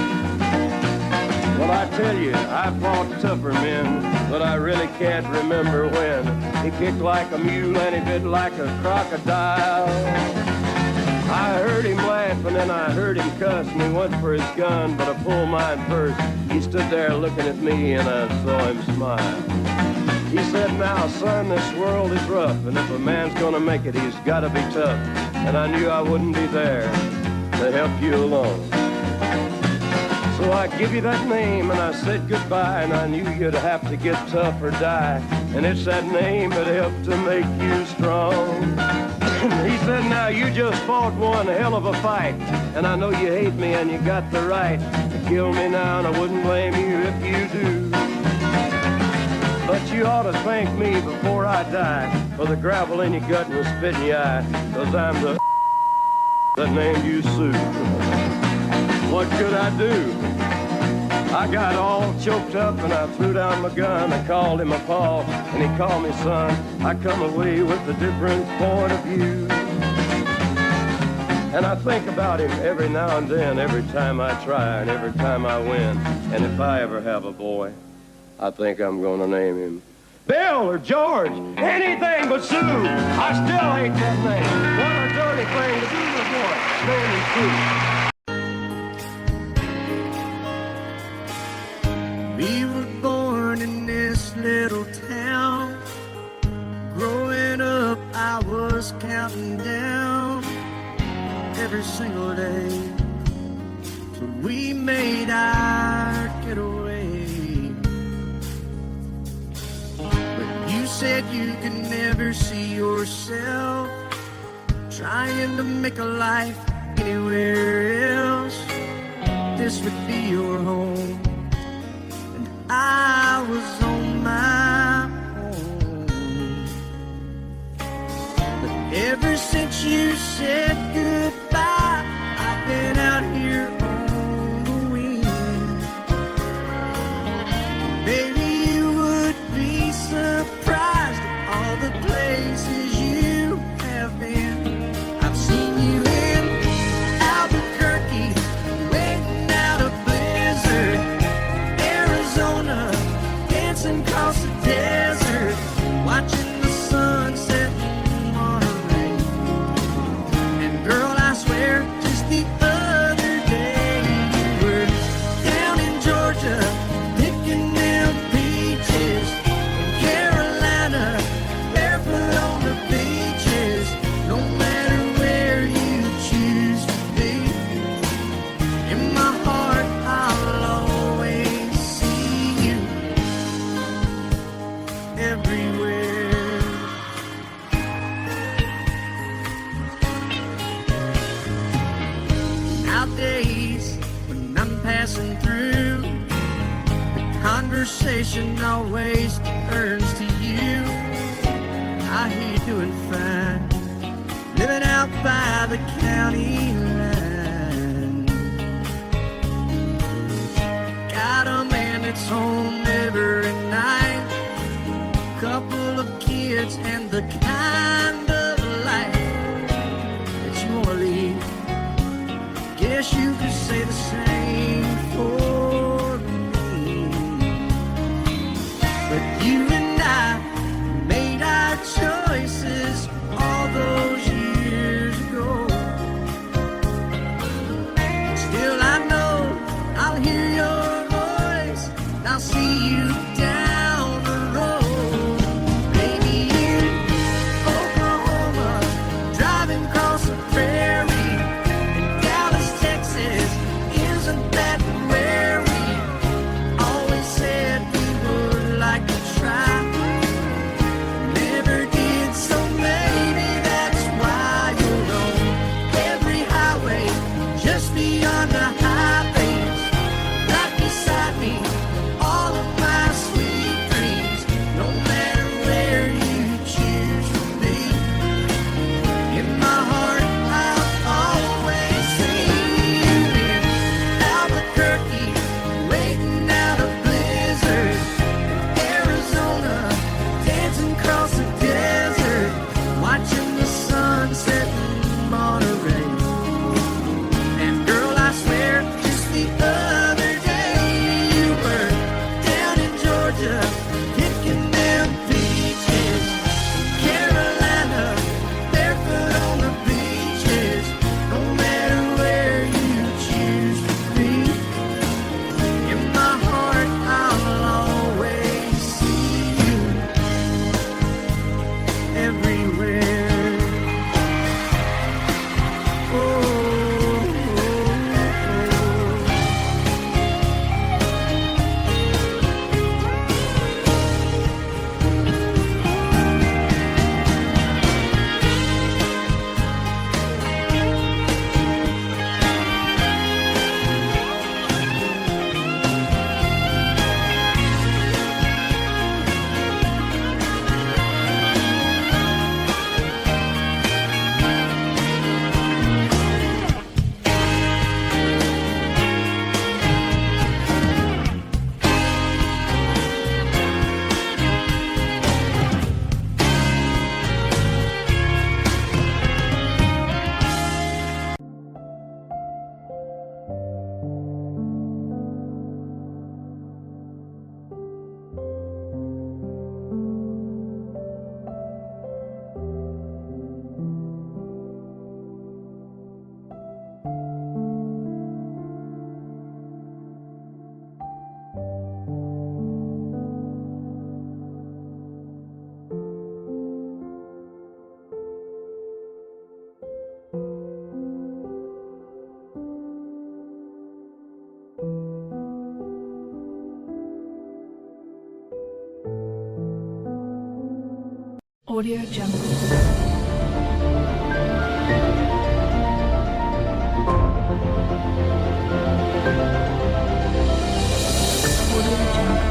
S12: Well, I tell you, I fought tougher men, but I really can't remember when. He kicked like a mule and he bit like a crocodile. I heard him laugh and then I heard him cuss, and he went for his gun, but I pulled mine first. He stood there looking at me and I saw him smile. He said, "Now, son, this world is rough, and if a man's gonna make it, he's gotta be tough." And I knew I wouldn't be there to help you along. So I give you that name and I said goodbye, and I knew you'd have to get tough or die. And it's that name that helped to make you strong. He said, "Now you just fought one hell of a fight, and I know you hate me and you got the right to kill me now, and I wouldn't blame you if you do. But you ought to thank me before I die for the gravel in your gut and the spit in your eye, 'cause I'm the that named you Sue." What could I do? I got all choked up and I threw down my gun. I called him a paw and he called me son. I come away with a different point of view. And I think about him every now and then, every time I try and every time I win. And if I ever have a boy, I think I'm gonna name him Bill or George, anything but Sue. I still hate that name. What a dirty thing to do to a boy. Name him Sue.
S13: We were born in this little town. Growing up, I was counting down every single day till we made our getaway. But you said you could never see yourself trying to make a life anywhere else. This would be your home. I was on my own. But ever since you said goodbye, I've been out here on the wing. Baby, you would be surprised at all the places you have been. I've seen you in Albuquerque, waiting out a blizzard, dancing across the desert, watching the sunset in Monterey. And girl, I swear, just the other day, you were down in Georgia, picking them peaches. In Carolina, barefoot on the beaches. No matter where you choose to be, in my heart I'll always Conversation always turns to you. I hear you doing fine, living out by the county line. Got a man that's home every night, couple of kids and the kind of life that you wanna lead. Guess you could say the same for me. But you and I made our choices all those years ago. Still I know I'll hear your voice and I'll see you down the road. Maybe in Oklahoma, driving across the prairie, in Dallas, Texas, isn't that where we always said we would like to try? Never did, so maybe that's why you're on every highway, just beyond the highways, right beside me, all of my sweet dreams. No matter where you choose to be, in my heart I'll always see you in Albuquerque, waiting out a blizzard, Arizona, dancing across the desert, watching the sunset in Monterey. And girl, I swear, just the other day you were down in Georgia, picking them peaches. Carolina, barefoot on the beaches. No matter where you choose to be, in my heart I'll always see you everywhere. Oh, oh, oh.
S14: Audio Jungle. Audio Jungle.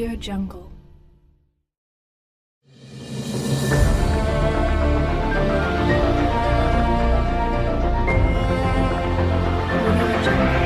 S14: Audio Jungle. Audio Jungle.